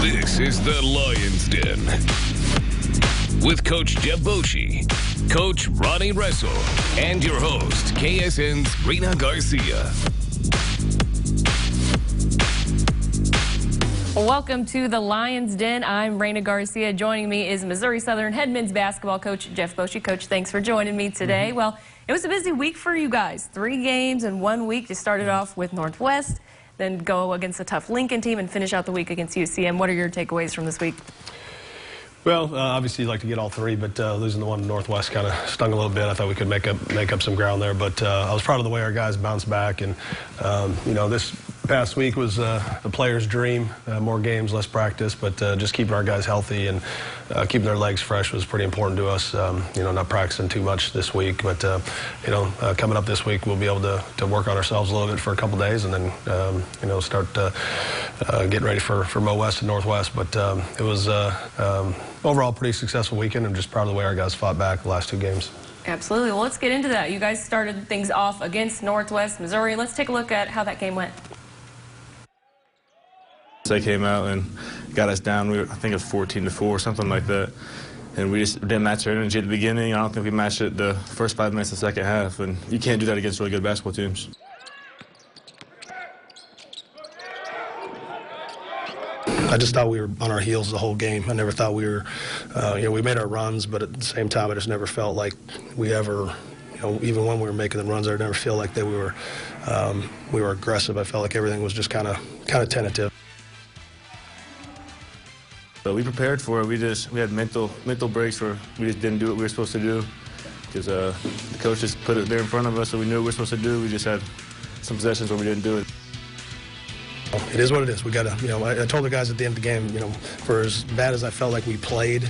This is the Lion's Den with Coach Jeff Boschee, Coach Ronnie Ressel, and your host, KSN's Reina Garcia. Welcome to the Lion's Den. I'm Reina Garcia. Joining me is Missouri Southern head men's basketball coach Jeff Boschee. Coach, thanks for joining me today. Well, it was a busy week for you guys. 3 games in 1 week. You started off with Northwest, then go against a tough Lincoln team and finish out the week against UCM. What are your takeaways from this week? Well, obviously you'd like to get all 3, but losing the one to Northwest kind of stung a little bit. I thought we could make up some ground there, but I was proud of the way our guys bounced back. And you know, this past week was the players' dream. More games, less practice, but just keeping our guys healthy and keeping their legs fresh was pretty important to us. You know, not practicing too much this week, but you know, coming up this week we'll be able to work on ourselves a little bit for a couple days, and then you know, start getting ready for Mo West and Northwest. But it was overall pretty successful weekend. I'm just proud of the way our guys fought back the last 2 games. Absolutely. Well, let's get into that. You guys started things off against Northwest Missouri. Let's take a look at how that game went. They came out and got us down. I think it was 14-4, something like that. And we just didn't match our energy at the beginning. I don't think we matched it the first 5 minutes of the second half. And you can't do that against really good basketball teams. I just thought we were on our heels the whole game. I never thought we were, you know, we made our runs, but at the same time, I just never felt like we ever, you know, even when we were making the runs, I never feel like that we were aggressive. I felt like everything was just kind of tentative. But we prepared for it. We had mental breaks where we just didn't do what we were supposed to do because the coach just put it there in front of us, so we knew what we were supposed to do. We just had some possessions where we didn't do it. It is what it is. We got to, you know, I told the guys at the end of the game, you know, for as bad as I felt like we played,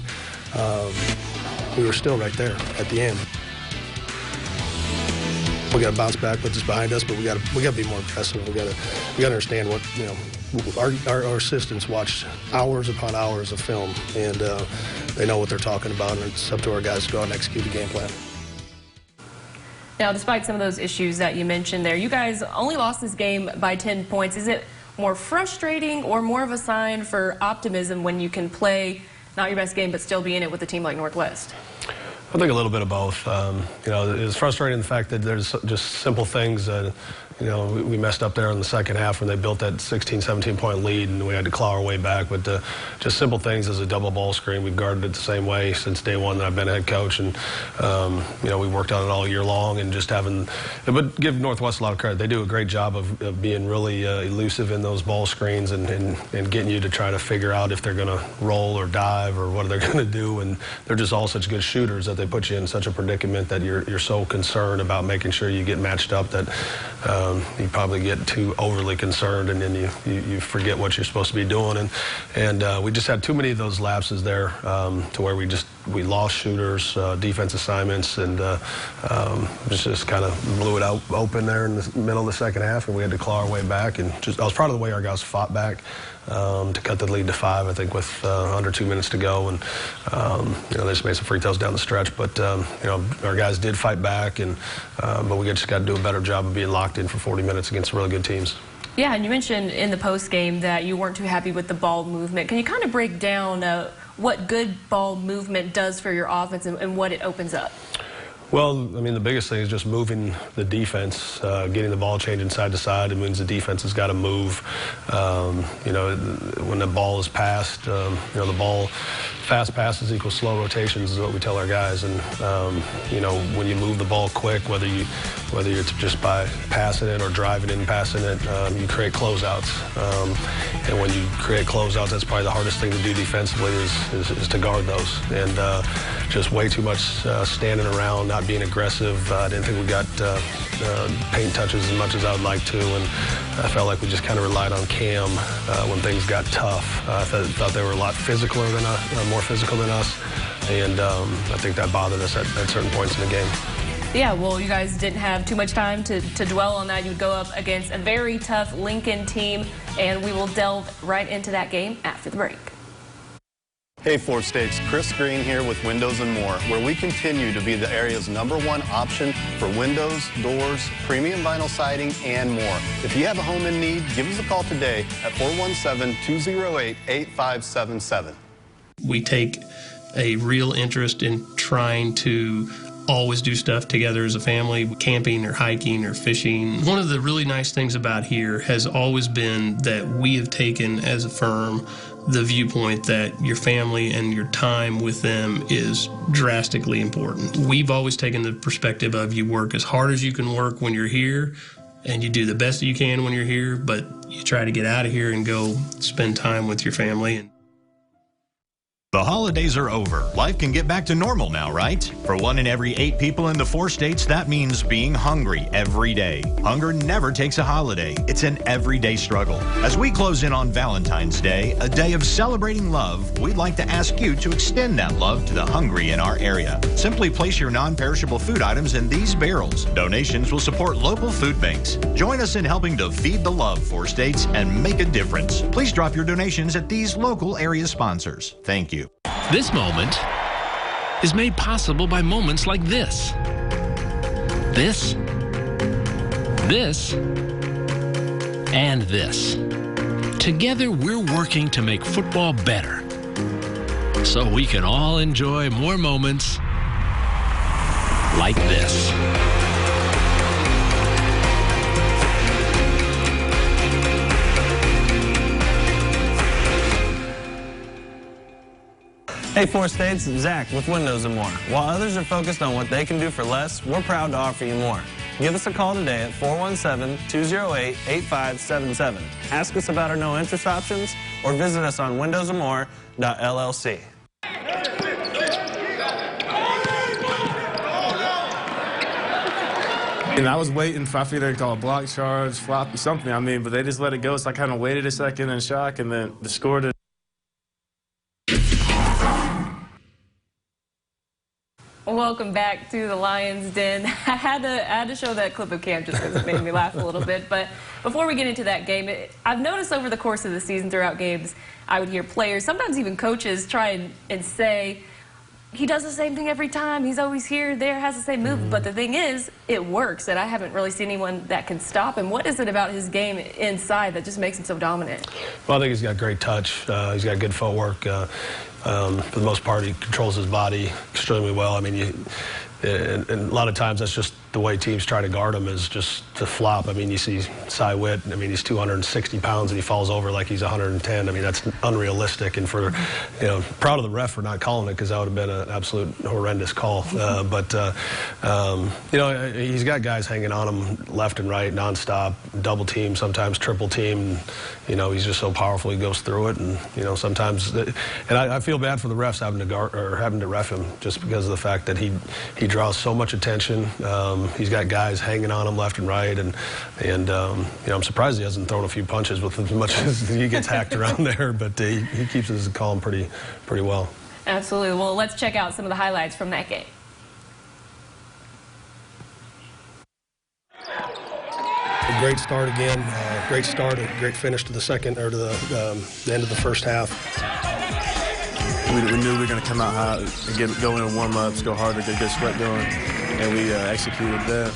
we were still right there at the end. We got to bounce back, put this behind us, but we got to be more aggressive. We got to understand what, you know, our assistants watch hours upon hours of film, and they know what they're talking about, and it's up to our guys to go out and execute the game plan. Now, despite some of those issues that you mentioned there, you guys only lost this game by 10 points. Is it more frustrating or more of a sign for optimism when you can play not your best game but still be in it with a team like Northwest? I think a little bit of both. You know, it's frustrating the fact that there's just simple things that, you know, we messed up there in the second half when they built that 16, 17-point lead and we had to claw our way back. But just simple things as a double ball screen. We've guarded it the same way since day one that I've been a head coach. And, you know, we worked on it all year long and just having, but give Northwest a lot of credit. They do a great job of being really elusive in those ball screens and getting you to try to figure out if they're going to roll or dive or what they're going to do. And they're just all such good shooters that they put you in such a predicament that you're so concerned about making sure you get matched up that you probably get too overly concerned, and then you forget what you're supposed to be doing. And we just had too many of those lapses there to where we lost shooters, defense assignments, and just kind of blew it out open there in the middle of the second half, and we had to claw our way back. And I was proud of the way our guys fought back to cut the lead to 5, I think, with under 2 minutes to go. And you know, they just made some free throws down the stretch, but you know, our guys did fight back, and but we just got to do a better job of being locked in for 40 minutes against really good teams. Yeah, and you mentioned in the post game that you weren't too happy with the ball movement. Can you kind of break down what good ball movement does for your offense and what it opens up? Well, I mean, the biggest thing is just moving the defense, getting the ball changing side to side. It means the defense has got to move. You know, when the ball is passed, you know, the ball, fast passes equal slow rotations is what we tell our guys. And, you know, when you move the ball quick, whether it's just by passing it or driving it and passing it, you create closeouts. And when you create closeouts, that's probably the hardest thing to do defensively is to guard those. And just way too much standing around, not being aggressive. I didn't think we got paint touches as much as I would like to, and I felt like we just kind of relied on Cam when things got tough. I thought they were a lot more physical than us, and I think that bothered us at certain points in the game. Yeah, well, you guys didn't have too much time to dwell on that. You would go up against a very tough Lincoln team, and we will delve right into that game after the break. Hey, Four States, Chris Green here with Windows & More, where we continue to be the area's #1 option for windows, doors, premium vinyl siding, and more. If you have a home in need, give us a call today at 417-208-8577. We take a real interest in trying to always do stuff together as a family, camping or hiking or fishing. One of the really nice things about here has always been that we have taken as a firm the viewpoint that your family and your time with them is drastically important. We've always taken the perspective of you work as hard as you can work when you're here, and you do the best that you can when you're here, but you try to get out of here and go spend time with your family. The holidays are over. Life can get back to normal now, right? For 1 in every 8 people in the 4 states, that means being hungry every day. Hunger never takes a holiday. It's an everyday struggle. As we close in on Valentine's Day, a day of celebrating love, we'd like to ask you to extend that love to the hungry in our area. Simply place your non-perishable food items in these barrels. Donations will support local food banks. Join us in helping to feed the love, 4 states, and make a difference. Please drop your donations at these local area sponsors. Thank you. This moment is made possible by moments like this. This, and this. Together, we're working to make football better, so we can all enjoy more moments like this. Hey, Four States, Zach with Windows & More. While others are focused on what they can do for less, we're proud to offer you more. Give us a call today at 417-208-8577. Ask us about our no-interest options or visit us on windowsandmore.llc. And I was waiting for, I figured they'd call a block charge, flop, something, but they just let it go. So I kind of waited a second in shock, and then the score did. Welcome back to the Lions Den. I had to show that clip of Cam just because it made me laugh a little bit. But before we get into that game, I've noticed over the course of the season throughout games, I would hear players, sometimes even coaches, try and say, he does the same thing every time. He's always here, there, has the same move. But the thing is, it works, and I haven't really seen anyone that can stop him. What is it about his game inside that just makes him so dominant? Well, I think he's got great touch. He's got good footwork. For the most part, he controls his body extremely well. I mean, and a lot of times that's just the way teams try to guard him, is just to flop. I mean, you see Cy Witt, I mean, he's 260 pounds and he falls over like he's 110. I mean, that's unrealistic. And for, proud of the ref for not calling it, because that would have been an absolute horrendous call. He's got guys hanging on him left and right, nonstop, double team, sometimes triple team. He's just so powerful, he goes through it. And, sometimes, and I feel bad for the refs having to ref him, just because of the fact that he draws so much attention. He's got guys hanging on him left and right, and I'm surprised he hasn't thrown a few punches with as much as he gets hacked around there, but he keeps his calm pretty well. Absolutely. Well, let's check out some of the highlights from that game. A great start again. Great start, a great finish to the second, or to the end of the first half. We knew we were going to come out hot and go in and warm ups, go harder, get good sweat going, and we executed that.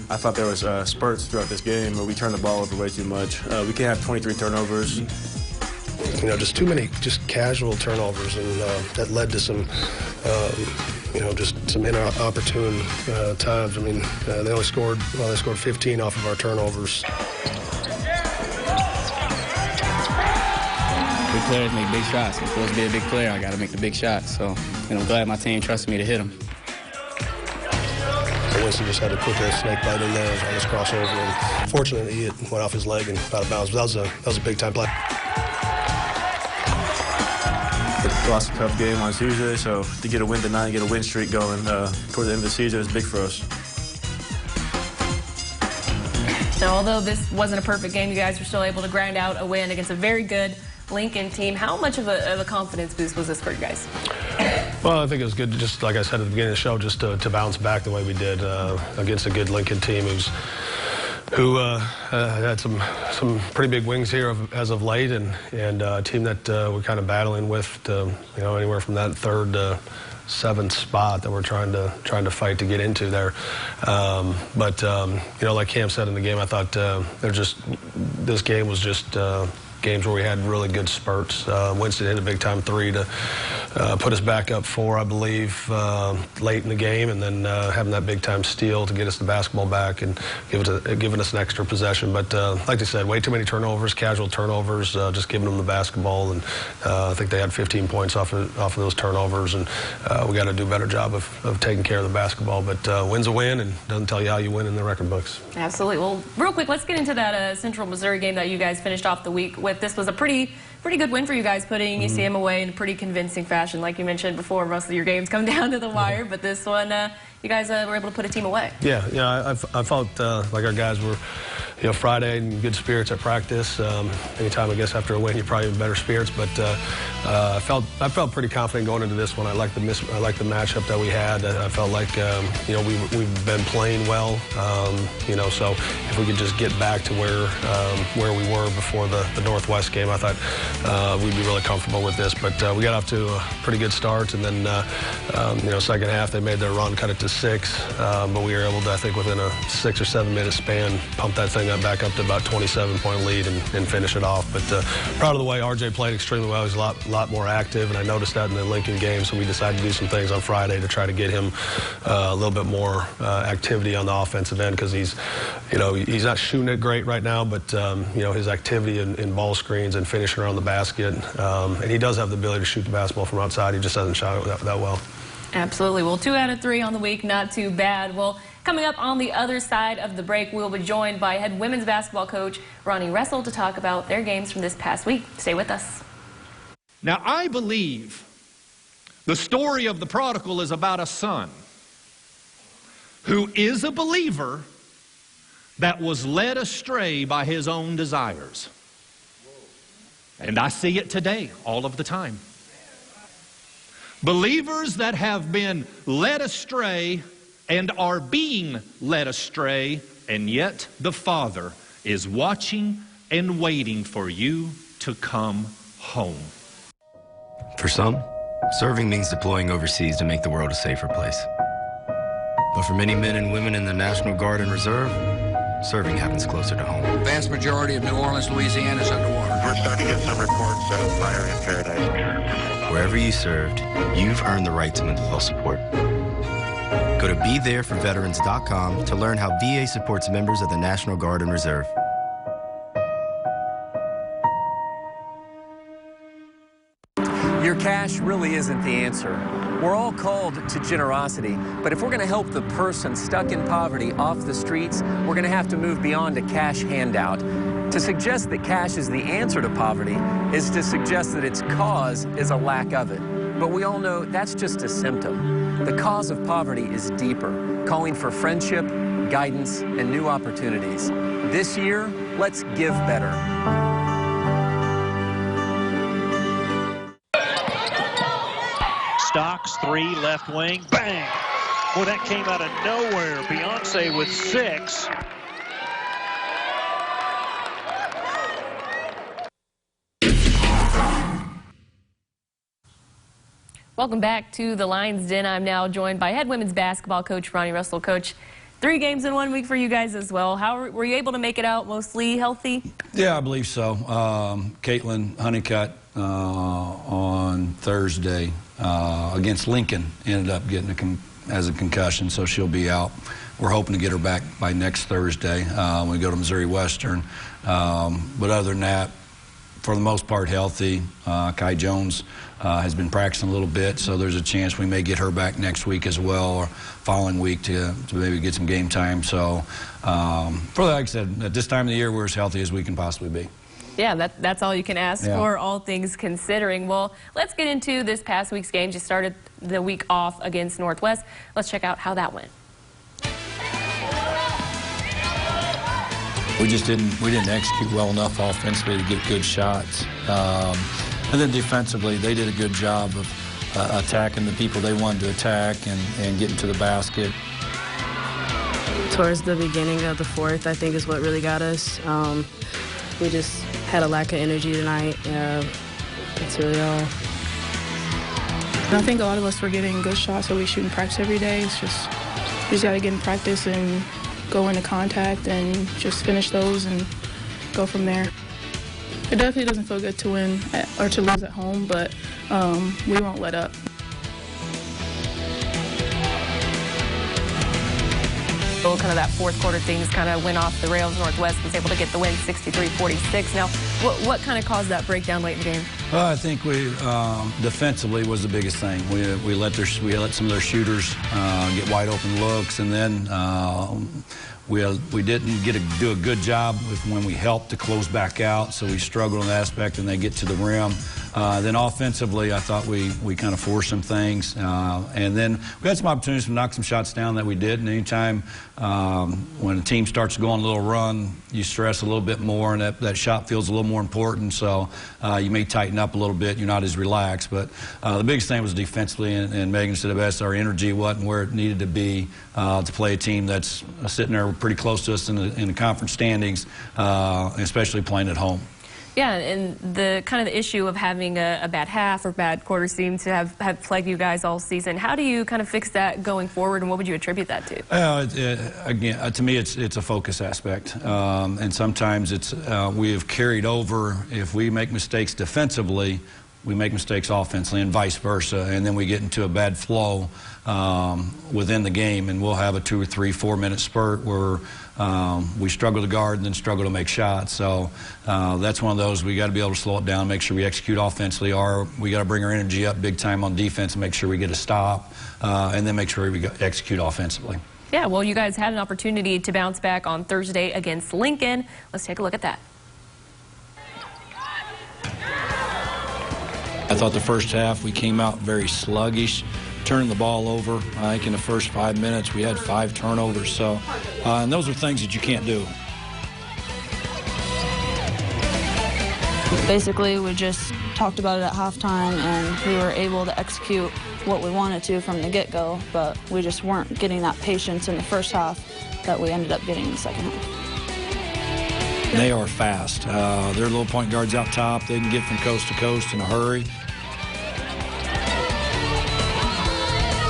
I thought there was spurts throughout this game where we turned the ball over way too much. We can't have 23 turnovers. Just too many casual turnovers, and that led to some, just some inopportune times. I mean, they scored 15 off of our turnovers. Big players make big shots. If I'm supposed to be a big player, I got to make the big shots. So, I'm glad my team trusted me to hit them. Winston just had to put that snake bite in there on this crossover, and fortunately it went off his leg and out of bounds. But that was a big time play. We lost a tough game on Tuesday, so to get a win tonight and get a win streak going toward the end of the season is big for us. Now, although this wasn't a perfect game, you guys were still able to grind out a win against a very good Lincoln team. How much of a confidence boost was this for you guys? Well, I think it was good, just like I said at the beginning of the show, just to bounce back the way we did against a good Lincoln team. It was who had some pretty big wings here as of late, and a team that we're kind of battling with, anywhere from that third to seventh spot that we're trying to fight to get into there. But like Cam said in the game, I thought this game was just games where we had really good spurts. Winston hit a big-time 3 to put us back up 4, I believe, late in the game, and then having that big-time steal to get us the basketball back and giving us an extra possession. But like I said, way too many turnovers, casual turnovers, just giving them the basketball, and I think they had 15 points off of those turnovers, and we got to do a better job of taking care of the basketball. But win's a win, and doesn't tell you how you win in the record books. Absolutely. Well, real quick, let's get into that Central Missouri game that you guys finished off the week with. This was a pretty good win for you guys, putting ECM away in a pretty convincing fashion. Like you mentioned before, most of your games come down to the wire, but this one, you guys were able to put a team away. Yeah, I felt like our guys were, Friday in good spirits at practice. Anytime, I guess, after a win, you're probably in better spirits. But I felt pretty confident going into this one. I like the matchup that we had. I felt like we've been playing well. So if we could just get back to where we were before the Northwest game, I thought we'd be really comfortable with this. But we got off to a pretty good start, and then second half they made their run, cut it to 6, but we were able to, I think, within a 6 or 7 minute span, pump that thing back up to about 27-point lead and finish it off. But proud of the way RJ played extremely well. He's a lot more active, and I noticed that in the Lincoln game, so we decided to do some things on Friday to try to get him a little bit more activity on the offensive end, because he's not shooting it great right now, but his activity in ball screens and finishing around the basket, and he does have the ability to shoot the basketball from outside. He just hasn't shot it that well. Absolutely. Well, 2 out of 3 on the week, not too bad. Well, coming up on the other side of the break, we'll be joined by head women's basketball coach Ronnie Ressel to talk about their games from this past week. Stay with us. Now, I believe the story of the prodigal is about a son who is a believer that was led astray by his own desires. And I see it today all of the time. Believers that have been led astray and are being led astray, and yet the Father is watching and waiting for you to come home. For some, serving means deploying overseas to make the world a safer place. But for many men and women in the National Guard and Reserve, serving happens closer to home. The vast majority of New Orleans, Louisiana is underwater. We're starting to get some reports of fire in Paradise. Wherever you served, you've earned the right to mental health support. Go to BeThereForVeterans.com to learn how VA supports members of the National Guard and Reserve. Your cash really isn't the answer. We're all called to generosity, but if we're going to help the person stuck in poverty off the streets, we're going to have to move beyond a cash handout. To suggest that cash is the answer to poverty is to suggest that its cause is a lack of it. But we all know that's just a symptom. The cause of poverty is deeper, calling for friendship, guidance, and new opportunities. This year, let's give better. Stocks, 3, left wing, bang! Boy, that came out of nowhere. Beyonce with 6. Welcome back to the Lions Den. I'm now joined by head women's basketball coach Ronnie Ressel. Coach, 3 games in 1 week for you guys as well. How were you able to make it out mostly healthy? Yeah, I believe so. Caitlin Honeycutt on Thursday against Lincoln ended up getting as a concussion, so she'll be out. We're hoping to get her back by next Thursday when we go to Missouri Western. But other than that, for the most part, healthy. Kai Jones has been practicing a little bit, so there's a chance we may get her back next week as well, or following week to maybe get some game time. So, like I said, at this time of the year, we're as healthy as we can possibly be. Yeah, that's all you can ask for, all things considering. Well, let's get into this past week's game. Just started the week off against Northwest. Let's check out how that went. We didn't execute well enough offensively to get good shots. And then defensively, they did a good job of attacking the people they wanted to attack and getting to the basket. Towards the beginning of the fourth, I think is what really got us. We just had a lack of energy tonight. That's really all. I think a lot of us were getting good shots that we shoot in practice every day. It's just, we just got to get in practice and go into contact and just finish those and go from there. It definitely doesn't feel good to win or to lose at home, but we won't let up. Kind of that fourth quarter, things kind of went off the rails. Northwest was able to get the win 63-46. Now, what kind of caused that breakdown late in the game? Well, I think we defensively was the biggest thing. We let some of their shooters get wide open looks, and then we didn't do a good job when we helped to close back out, so we struggled in that aspect, and they get to the rim. Then offensively, I thought we kind of forced some things, and then we had some opportunities to knock some shots down that we did. And anytime when a team starts to go on a little run, you stress a little bit more, and that shot feels a little more important. So you may tighten up a little bit. You're not as relaxed. But the biggest thing was defensively, and Megan said the best. Our energy wasn't where it needed to be to play a team that's sitting there pretty close to us in the conference standings, especially playing at home. Yeah, and the kind of the issue of having a bad half or bad quarter seems to have plagued you guys all season. How do you kind of fix that going forward, and what would you attribute that to? Again, to me, it's a focus aspect, and sometimes it's we have carried over. If we make mistakes defensively, we make mistakes offensively, and vice versa, and then we get into a bad flow within the game, and we'll have a 2 or 3, 4 minute spurt where we struggle to guard and then struggle to make shots. So that's one of those we got to be able to slow it down, make sure we execute offensively, or we got to bring our energy up big time on defense and make sure we get a stop, and then make sure we execute offensively. Yeah, well, you guys had an opportunity to bounce back on Thursday against Lincoln. Let's take a look at that. I thought the first half we came out very sluggish, turning the ball over. I think in the first 5 minutes we had 5 turnovers. So, and those are things that you can't do. Basically, we just talked about it at halftime, and we were able to execute what we wanted to from the get-go, but we just weren't getting that patience in the first half that we ended up getting in the second half. They are fast. They're little point guards out top. They can get from coast to coast in a hurry.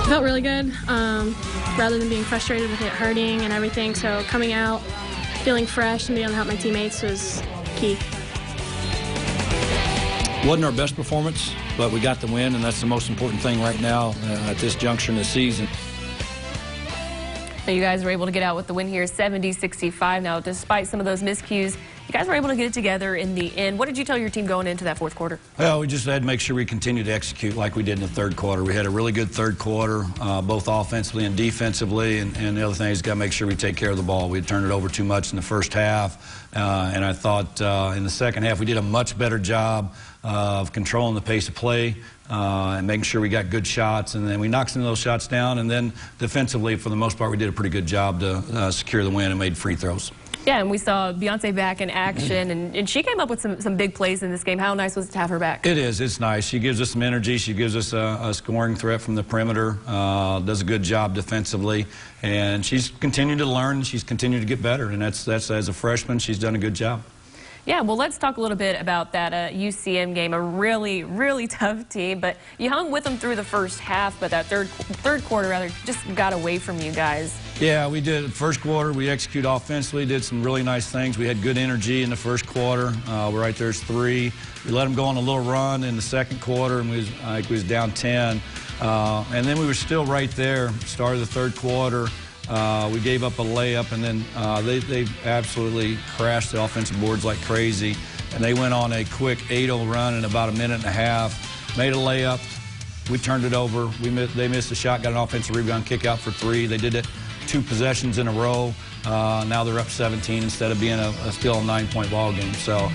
Felt really good, rather than being frustrated with it hurting and everything. So coming out, feeling fresh and being able to help my teammates was key. Wasn't our best performance, but we got the win, and that's the most important thing right now at this juncture in the season. So you guys were able to get out with the win here, 70-65. Now, despite some of those miscues, you guys were able to get it together in the end. What did you tell your team going into that fourth quarter? Well, we just had to make sure we continue to execute like we did in the third quarter. We had a really good third quarter, both offensively and defensively, and the other thing is got to make sure we take care of the ball. We had turned it over too much in the first half, and I thought in the second half we did a much better job of controlling the pace of play and making sure we got good shots, and then we knocked some of those shots down, and then defensively, for the most part, we did a pretty good job to secure the win and made free throws. Yeah, and we saw Beyonce back in action, and she came up with some big plays in this game. How nice was it to have her back? It is. It's nice. She gives us some energy. She gives us a scoring threat from the perimeter, does a good job defensively, and she's continued to learn. She's continued to get better, and that's as a freshman, she's done a good job. Yeah, well, let's talk a little bit about that UCM game, a really, really tough team, but you hung with them through the first half, but that third quarter just got away from you guys. Yeah, we did. First quarter, we executed offensively, did some really nice things. We had good energy in the first quarter. We're right there's 3. We let them go on a little run in the second quarter, and I think we was down 10. And then we were still right there, start of the third quarter. We gave up a layup, and then they absolutely crashed the offensive boards like crazy. And they went on a quick 8-0 run in about a minute and a half, made a layup. We turned it over. They missed a shot, got an offensive rebound, kick out for 3. They did it 2 possessions in a row. Now they're up 17 instead of being still a 9-point ball game. So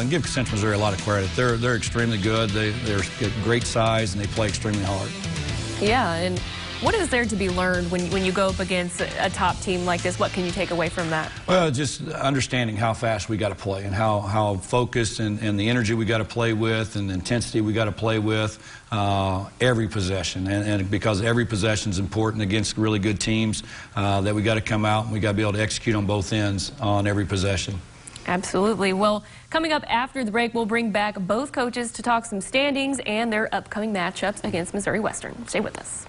give Central Missouri a lot of credit. They're extremely good. They're great size, and they play extremely hard. Yeah, and What is there to be learned when you go up against a top team like this? What can you take away from that? Well, just understanding how fast we got to play and how focused and the energy we got to play with and the intensity we got to play with every possession. And because every possession is important against really good teams, that we got to come out and we got to be able to execute on both ends on every possession. Absolutely. Well, coming up after the break, we'll bring back both coaches to talk some standings and their upcoming matchups against Missouri Western. Stay with us.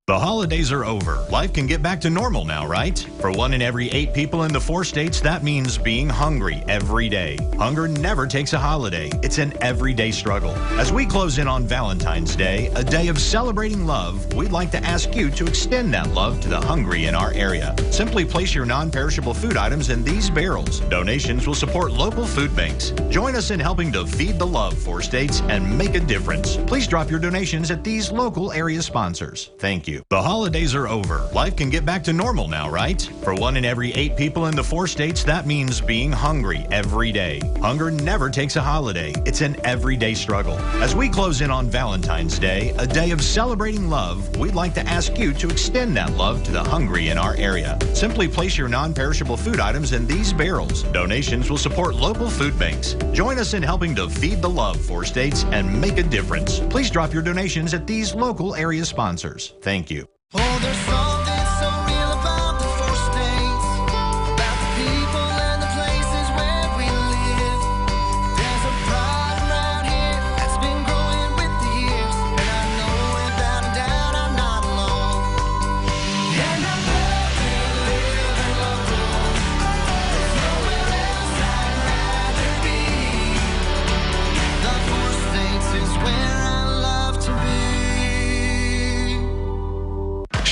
The holidays are over. Life can get back to normal now, right? For 1 in every 8 people in the 4 states, that means being hungry every day. Hunger never takes a holiday. It's an everyday struggle. As we close in on Valentine's Day, a day of celebrating love, we'd like to ask you to extend that love to the hungry in our area. Simply place your non-perishable food items in these barrels. Donations will support local food banks. Join us in helping to feed the love 4 states and make a difference. Please drop your donations at these local area sponsors. Thank you. The holidays are over. Life can get back to normal now, right? For 1 in every 8 people in the 4 states, that means being hungry every day. Hunger never takes a holiday. It's an everyday struggle. As we close in on Valentine's Day, a day of celebrating love, we'd like to ask you to extend that love to the hungry in our area. Simply place your non-perishable food items in these barrels. Donations will support local food banks. Join us in helping to feed the love 4 states and make a difference. Please drop your donations at these local area sponsors. Thank you. Oh, there's something so real about the 4 states, about the people and the places where we live. There's a pride around here that's been growing with the years, and I know without a doubt I'm not alone. And I'm proud to live and love the world. There's nowhere else I'd rather be. The 4 states is where I love to be.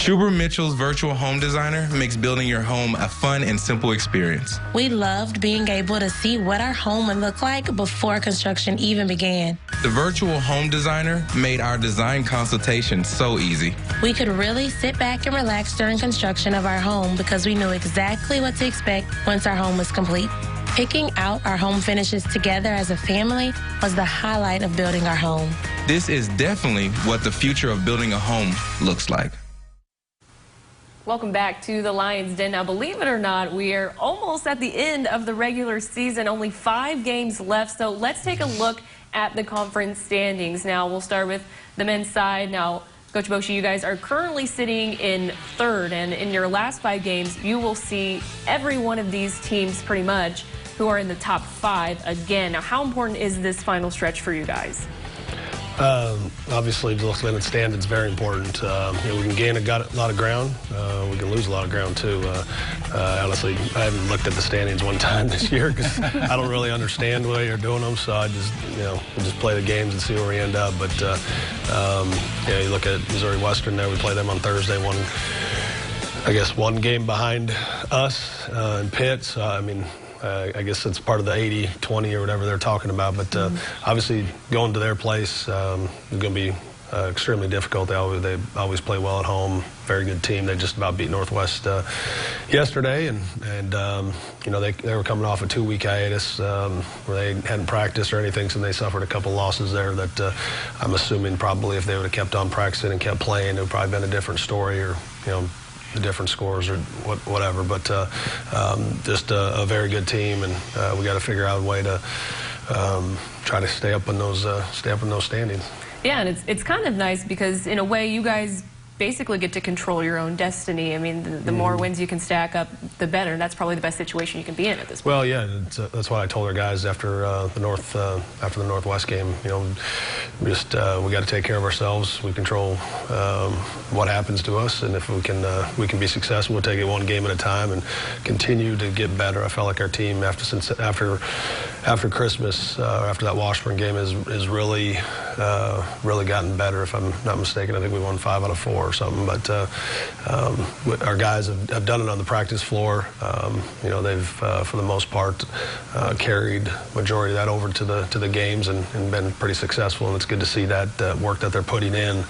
Schubert Mitchell's Virtual Home Designer makes building your home a fun and simple experience. We loved being able to see what our home would look like before construction even began. The Virtual Home Designer made our design consultation so easy. We could really sit back and relax during construction of our home because we knew exactly what to expect once our home was complete. Picking out our home finishes together as a family was the highlight of building our home. This is definitely what the future of building a home looks like. Welcome back to the Lions Den. Now, believe it or not, we are almost at the end of the regular season, only 5 games left. So let's take a look at the conference standings. Now, we'll start with the men's side. Now, Coach Boschee, you guys are currently sitting in 3rd, and in your last 5 games, you will see every one of these teams pretty much who are in the top 5 again. Now, how important is this final stretch for you guys? Obviously, looking at the stand, it's very important. We can gain a lot of ground. We can lose a lot of ground, too. Honestly, I haven't looked at the standings one time this year because I don't really understand the way you're doing them. So I just, we just play the games and see where we end up. But, you look at Missouri Western there. We play them on Thursday. One game behind us in Pitt. So, I guess it's part of the 80-20 or whatever they're talking about. But obviously, going to their place is going to be extremely difficult. They always play well at home. Very good team. They just about beat Northwest yesterday, and they were coming off a 2-week hiatus where they hadn't practiced or anything, so they suffered a couple losses there. That I'm assuming probably if they would have kept on practicing and kept playing, it would probably been a different story, or the different scores or whatever. But just a very good team, and we got to figure out a way to try to stay up in those standings. Yeah, and it's kind of nice because in a way you guys basically get to control your own destiny. I mean, the more wins you can stack up, the better. And that's probably the best situation you can be in at this point. Well, yeah, that's what I told our guys after the Northwest game. We got to take care of ourselves. We control what happens to us, and if we can be successful, we'll take it 1 game at a time and continue to get better. I felt like our team after Christmas, after that Washburn game, is really gotten better. If I'm not mistaken, I think we won 5 out of 4 or something. But our guys have done it on the practice floor. They've for the most part carried majority of that over to the games and been pretty successful. And it's good to see that work that they're putting in,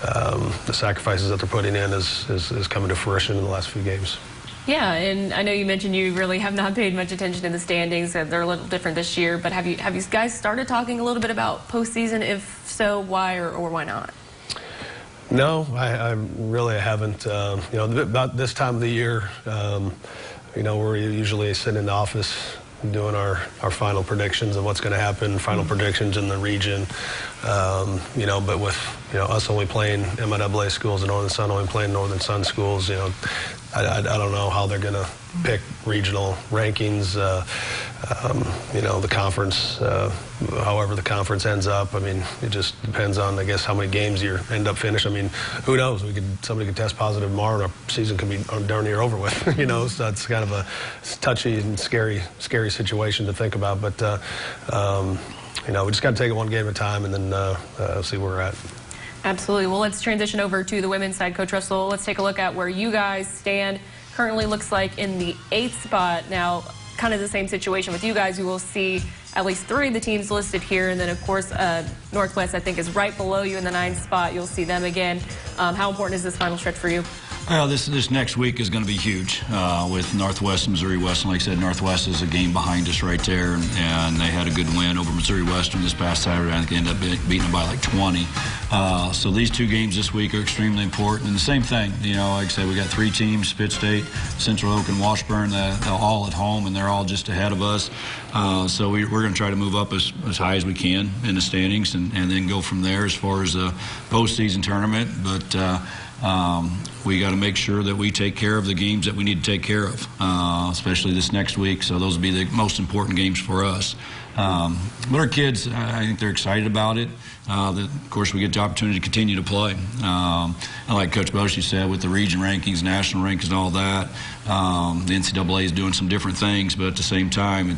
the sacrifices that they're putting in is coming to fruition in the last few games. Yeah, and I know you mentioned you really have not paid much attention to the standings. They're a little different this year, but have you guys started talking a little bit about postseason? If so, why or why not? No, I really haven't. You know, about this time of the year, you know, we're usually sitting in the office doing our final predictions of what's going to happen, final predictions in the region. You know, but with, you know, us only playing MIAA schools and Northern Sun only playing Northern Sun schools, you know, I don't know how they're going to pick regional rankings. You know, the conference, however the conference ends up. I mean, it just depends on, I guess, how many games you end up finishing. I mean, who knows? Somebody could test positive tomorrow, and our season could be darn near over with. You know, so it's kind of a touchy and scary situation to think about. But you know, we just got to take it one game at a time, and then see where we're at. Absolutely. Well, let's transition over to the women's side. Coach Ressel, let's take a look at where you guys stand. Currently looks like in the 8th spot. Now, kind of the same situation with you guys. You will see at least 3 of the teams listed here. And then, of course, Northwest, I think, is right below you in the 9th spot. You'll see them again. How important is this final stretch for you? Well, this next week is going to be huge with Northwest and Missouri Western. Like I said, Northwest is a game behind us right there, and they had a good win over Missouri Western this past Saturday. I think they ended up beating them by like 20. So these 2 games this week are extremely important. And the same thing, you know, like I said, we got 3 teams, Pitt State, Central Oak, and Washburn, they're all at home, and they're all just ahead of us. So we're going to try to move up as high as we can in the standings and then go from there as far as the postseason tournament. But we got to make sure that we take care of the games that we need to take care of, especially this next week. So those will be the most important games for us. But our kids, I think they're excited about it. Of course, we get the opportunity to continue to play. And like Coach Boschee said, with the region rankings, national rankings, and all that, the NCAA is doing some different things. But at the same time,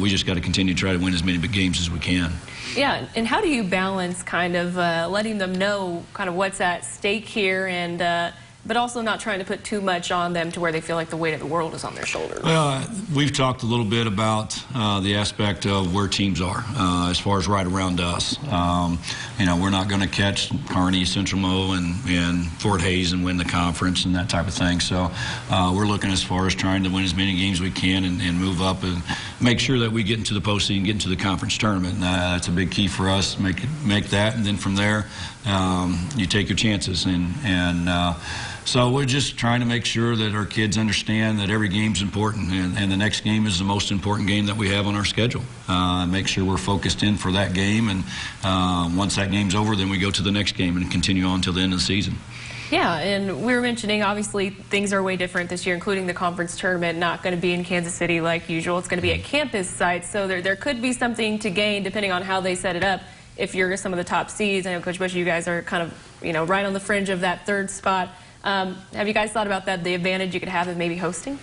we just got to continue to try to win as many big games as we can. Yeah, and how do you balance kind of letting them know kind of what's at stake here, and but also not trying to put too much on them to where they feel like the weight of the world is on their shoulders? Well, we've talked a little bit about the aspect of where teams are as far as right around us. You know, we're not going to catch Kearney, Central Mo, and Fort Hays and win the conference and that type of thing. So we're looking as far as trying to win as many games we can and move up and make sure that we get into the postseason, get into the conference tournament. And that's a big key for us. Make that, and then from there, you take your chances. So we're just trying to make sure that our kids understand that every game's important, and the next game is the most important game that we have on our schedule. Make sure we're focused in for that game, and once that game's over, then we go to the next game and continue on until the end of the season. Yeah, and we were mentioning, obviously, things are way different this year, including the conference tournament, not going to be in Kansas City like usual. It's going to be at campus sites, so there could be something to gain depending on how they set it up. If you're some of the top seeds, I know, Coach Boschee, you guys are kind of, you know, right on the fringe of that 3rd spot. Have you guys thought about that, the advantage you could have of maybe hosting?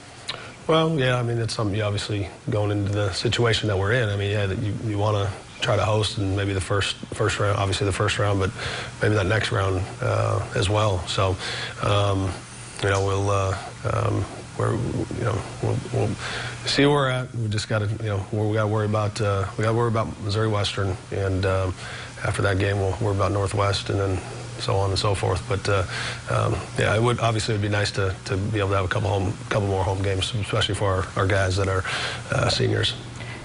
Well, yeah, I mean, it's something you obviously going into the situation that we're in. I mean, yeah, you want to try to host, and maybe the first round, obviously the first round, but maybe that next round as well. So, you know, we'll see where we're at. We just got to, you know, we got to worry about Missouri Western, and after that game, we'll worry about Northwest, and then so on and so forth. But yeah, it would be nice to be able to have a couple more home games, especially for our guys that are seniors.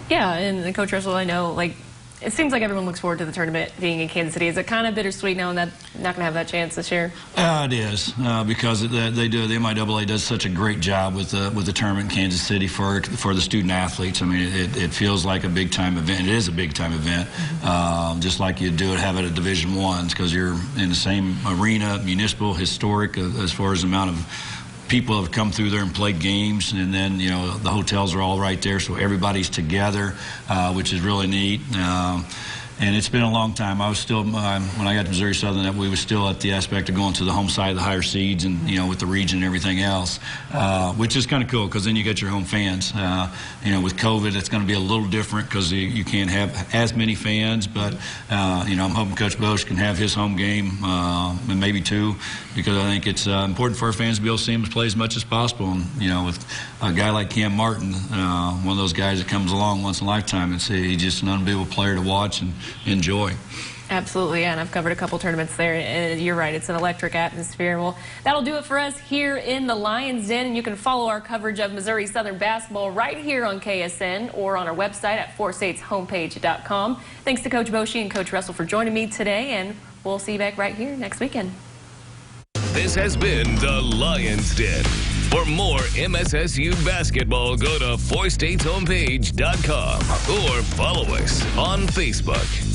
Yeah, and Coach Ressel, I know, like, it seems like everyone looks forward to the tournament being in Kansas City. Is it kind of bittersweet knowing that you're not going to have that chance this year? It is, because the MIAA does such a great job with the tournament in Kansas City for the student athletes. I mean, it feels like a big time event. It is a big time event, just like you have it at Division I, because you're in the same arena, municipal, historic, as far as the amount of people have come through there and played games, and then, you know, the hotels are all right there, so everybody's together, which is really neat. And it's been a long time. I was still, when I got to Missouri Southern, we were still at the aspect of going to the home side of the higher seeds, and, you know, with the region and everything else, which is kind of cool, because then you get your home fans. You know, with COVID, it's going to be a little different, because you can't have as many fans, but, you know, I'm hoping Coach Bosch can have his home game, and maybe 2, because I think it's important for our fans to be able to see him play as much as possible. And, you know, with a guy like Cam Martin, one of those guys that comes along once in a lifetime, he's just an unbelievable player to watch and enjoy. Absolutely, yeah, and I've covered a couple tournaments there, and you're right, it's an electric atmosphere. Well, that'll do it for us here in the Lions Den, and you can follow our coverage of Missouri Southern basketball right here on KSN or on our website at 4stateshomepage.com. Thanks to Coach Boschee and Coach Ressel for joining me today, and we'll see you back right here next weekend. This has been the Lion's Den. For more MSSU basketball, go to 4stateshomepage.com or follow us on Facebook.